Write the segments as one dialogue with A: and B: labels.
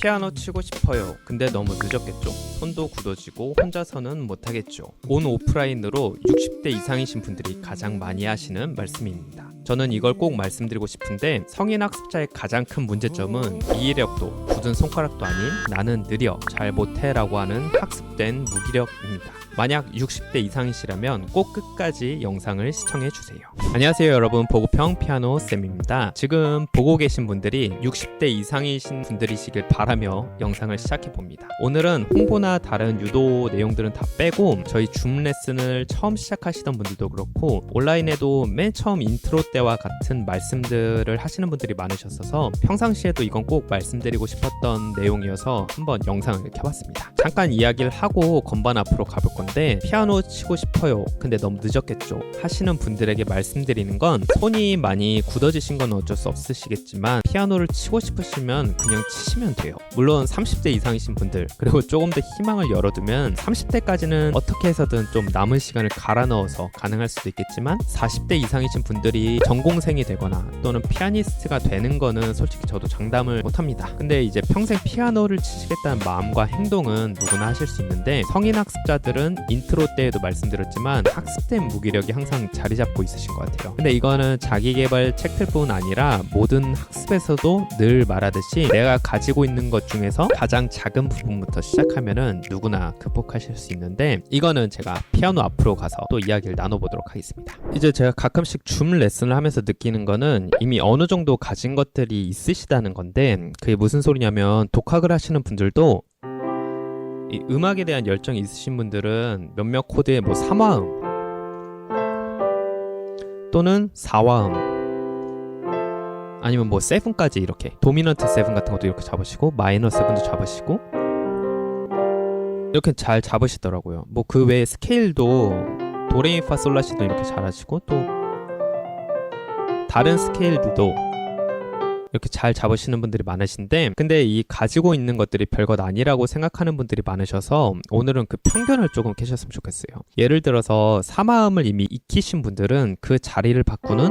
A: 피아노 치고 싶어요. 근데 너무 늦었겠죠? 손도 굳어지고 혼자서는 못하겠죠. 온 오프라인으로 60대 이상이신 분들이 가장 많이 하시는 말씀입니다. 저는 이걸 꼭 말씀드리고 싶은데 성인 학습자의 가장 큰 문제점은 이해력도 굳은 손가락도 아닌 나는 느려 잘 못해 라고 하는 학습된 무기력입니다. 만약 60대 이상이시라면 꼭 끝까지 영상을 시청해주세요. 안녕하세요 여러분, 보고평 피아노 쌤입니다. 지금 보고 계신 분들이 60대 이상이신 분들이시길 바라며 영상을 시작해봅니다. 오늘은 홍보나 다른 유도 내용들은 다 빼고 저희 줌 레슨을 처음 시작하시던 분들도 그렇고 온라인에도 맨 처음 인트로 때와 같은 말씀들을 하시는 분들이 많으셨어서 평상시에도 이건 꼭 말씀드리고 싶었던 내용이어서 한번 영상을 켜봤습니다. 잠깐 이야기를 하고 건반 앞으로 가볼 건데, 피아노 치고 싶어요 근데 너무 늦었겠죠 하시는 분들에게 말씀드리는 건, 손이 많이 굳어지신 건 어쩔 수 없으시겠지만 피아노를 치고 싶으시면 그냥 치시면 돼요. 물론 30대 이상이신 분들, 그리고 조금 더 희망을 열어두면 30대까지는 어떻게 해서든 좀 남은 시간을 갈아 넣어서 가능할 수도 있겠지만 40대 이상이신 분들이 전공생이 되거나 또는 피아니스트가 되는 거는 솔직히 저도 장담을 못합니다. 근데 이제 평생 피아노를 치시겠다는 마음과 행동은 누구나 하실 수 있는데, 성인 학습자들은 인트로 때에도 말씀드렸지만 학습된 무기력이 항상 자리 잡고 있으신 것 같아요. 근데 이거는 자기계발 책들뿐 아니라 모든 학습에서도 늘 말하듯이 내가 가지고 있는 것 중에서 가장 작은 부분부터 시작하면은 누구나 극복하실 수 있는데, 이거는 제가 피아노 앞으로 가서 또 이야기를 나눠보도록 하겠습니다. 이제 제가 가끔씩 줌 레슨을 하면서 느끼는 거는 이미 어느 정도 가진 것들이 있으시다는 건데, 그게 무슨 소리냐면 독학을 하시는 분들도 이 음악에 대한 열정이 있으신 분들은 몇몇 코드의 뭐 3화음 또는 4화음 아니면 뭐 7까지 이렇게 도미넌트 7 같은 것도 이렇게 잡으시고 마이너 7도 잡으시고 이렇게 잘 잡으시더라고요. 뭐 그 외에 스케일도 도레미파솔라시도 이렇게 잘하시고 또 다른 스케일들도 이렇게 잘 잡으시는 분들이 많으신데, 근데 이 가지고 있는 것들이 별것 아니라고 생각하는 분들이 많으셔서 오늘은 그 편견을 조금 깨셨으면 좋겠어요. 예를 들어서 3화음을 이미 익히신 분들은 그 자리를 바꾸는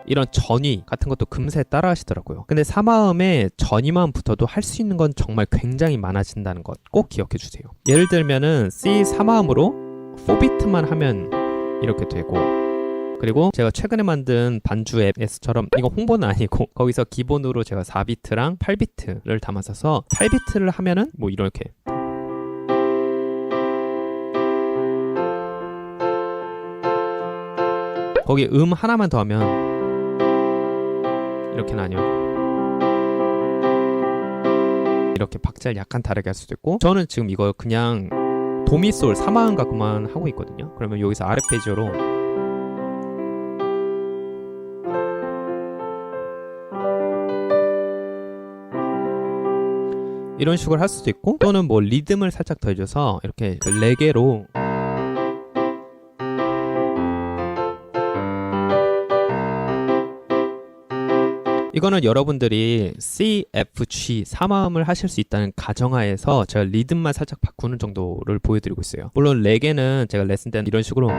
A: 이런 전위 같은 것도 금세 따라 하시더라고요. 근데 3화음에 전위만 붙어도 할 수 있는 건 정말 굉장히 많아진다는 것 꼭 기억해 주세요. 예를 들면은 C 3화음으로 4비트만 하면 이렇게 되고, 그리고 제가 최근에 만든 반주 앱에서처럼, 이거 홍보는 아니고 거기서 기본으로 제가 4비트랑 8비트를 담아서 8비트를 하면은 뭐 이렇게 거기 하나만 더 하면 이렇게 나뉘어 이렇게 박자를 약간 다르게 할 수도 있고, 저는 지금 이거 그냥 도미솔 3화음 갖고만 하고 있거든요. 그러면 여기서 아르페지오로 이런 식으로 할 수도 있고, 또는 뭐 리듬을 살짝 더해줘서 이렇게 그 레게로 이거는 여러분들이 C, F, G 3화음을 하실 수 있다는 가정하에서 제가 리듬만 살짝 바꾸는 정도를 보여드리고 있어요. 물론 레게는 제가 레슨 때는 이런 식으로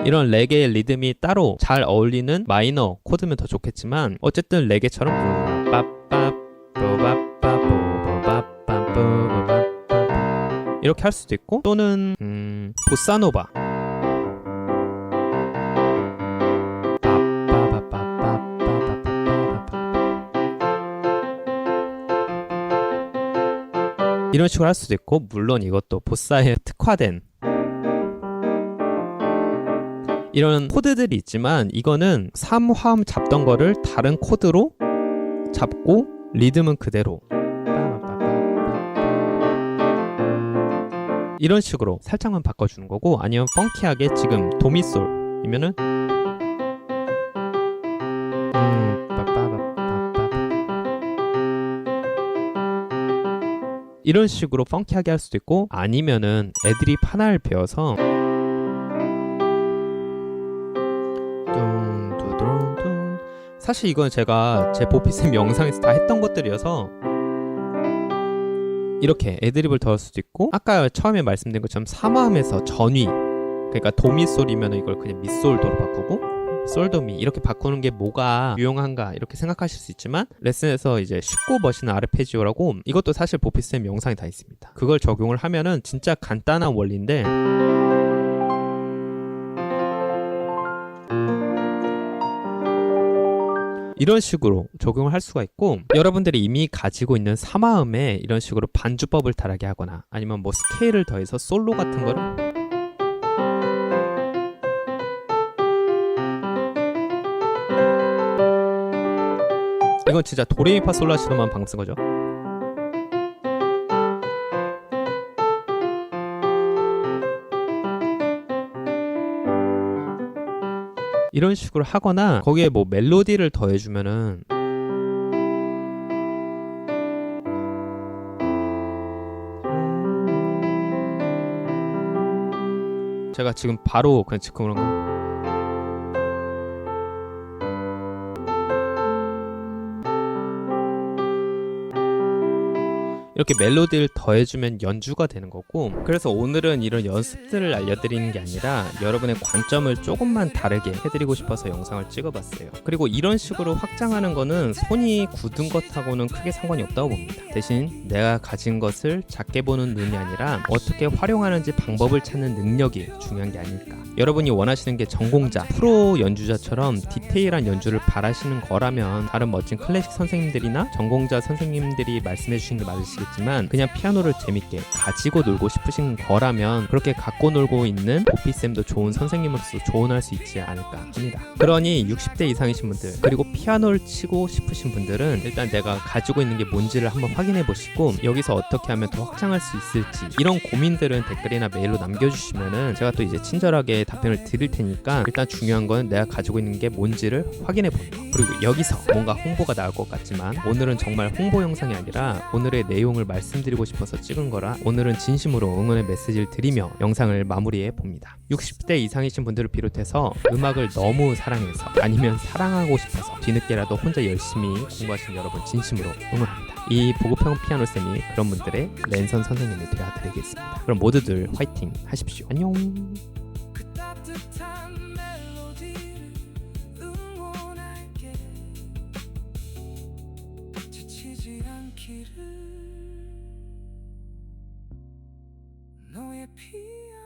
A: 이런 레게의 리듬이 따로 잘 어울리는 마이너 코드면 더 좋겠지만, 어쨌든 레게처럼 이렇게 할 수도 있고, 또는 보사노바 이런 식으로 할 수도 있고, 물론 이것도 보사에 특화된 이런 코드들이 있지만, 이거는 3화음 잡던 거를 다른 코드로 잡고 리듬은 그대로 이런 식으로 살짝만 바꿔주는 거고, 아니면 펑키하게 지금 도미솔이면은 이런 식으로 펑키하게 할 수도 있고, 아니면은 애드립 하나를 배워서 사실 이건 제가 제 보피쌤 영상에서 다 했던 것들이어서 이렇게 애드립을 더할 수도 있고, 아까 처음에 말씀드린 것처럼 3화음에서 전위 그러니까 도미솔이면 이걸 그냥 미솔도로 바꾸고 솔도미 이렇게 바꾸는 게 뭐가 유용한가 이렇게 생각하실 수 있지만 레슨에서 이제 쉽고 멋있는 아르페지오라고 이것도 사실 보피쌤 영상이 다 있습니다. 그걸 적용을 하면은 진짜 간단한 원리인데 이런 식으로 적용을 할 수가 있고 여러분들이 이미 가지고 있는 3화음에 이런 식으로 반주법을 다르게 하거나 아니면 뭐 스케일을 더해서 솔로 같은 거를 이건 진짜 도레미파솔라시도만 방금 쓴 거죠. 이런 식으로 하거나 거기에 뭐 멜로디를 더해주면은 제가 지금 바로 그냥 즉흥으로 한 거 이렇게 멜로디를 더해주면 연주가 되는 거고 그래서 오늘은 이런 연습들을 알려드리는 게 아니라 여러분의 관점을 조금만 다르게 해드리고 싶어서 영상을 찍어봤어요. 그리고 이런 식으로 확장하는 거는 손이 굳은 것하고는 크게 상관이 없다고 봅니다. 대신 내가 가진 것을 작게 보는 눈이 아니라 어떻게 활용하는지 방법을 찾는 능력이 중요한 게 아닐까. 여러분이 원하시는 게 전공자, 프로 연주자처럼 디테일한 연주를 바라시는 거라면 다른 멋진 클래식 선생님들이나 전공자 선생님들이 말씀해 주신 게 맞으시겠지만 그냥 피아노를 재밌게 가지고 놀고 싶으신 거라면 그렇게 갖고 놀고 있는 보피쌤도 좋은 선생님으로서 조언할 수 있지 않을까 합니다. 그러니 60대 이상이신 분들 그리고 피아노를 치고 싶으신 분들은 일단 내가 가지고 있는 게 뭔지를 한번 확인해 보시고 여기서 어떻게 하면 더 확장할 수 있을지 이런 고민들은 댓글이나 메일로 남겨주시면은 제가 또 이제 친절하게 답변을 드릴 테니까 일단 중요한 건 내가 가지고 있는 게 뭔지를 확인해 보는 거. 그리고 여기서 뭔가 홍보가 나올 것 같지만 오늘은 정말 홍보 영상이 아니라 오늘의 내용을 말씀드리고 싶어서 찍은 거라 오늘은 진심으로 응원의 메시지를 드리며 영상을 마무리해 봅니다. 60대 이상이신 분들을 비롯해서 음악을 너무 사랑해서 아니면 사랑하고 싶어서 뒤늦게라도 혼자 열심히 공부하신 여러분 진심으로 응원합니다. 이 보급형 피아노쌤이 그런 분들의 랜선 선생님이 되어드리겠습니다. 그럼 모두들 화이팅 하십시오. 안녕. 따뜻한 멜로디를 응원할게 지치지 않기를 너의 피아노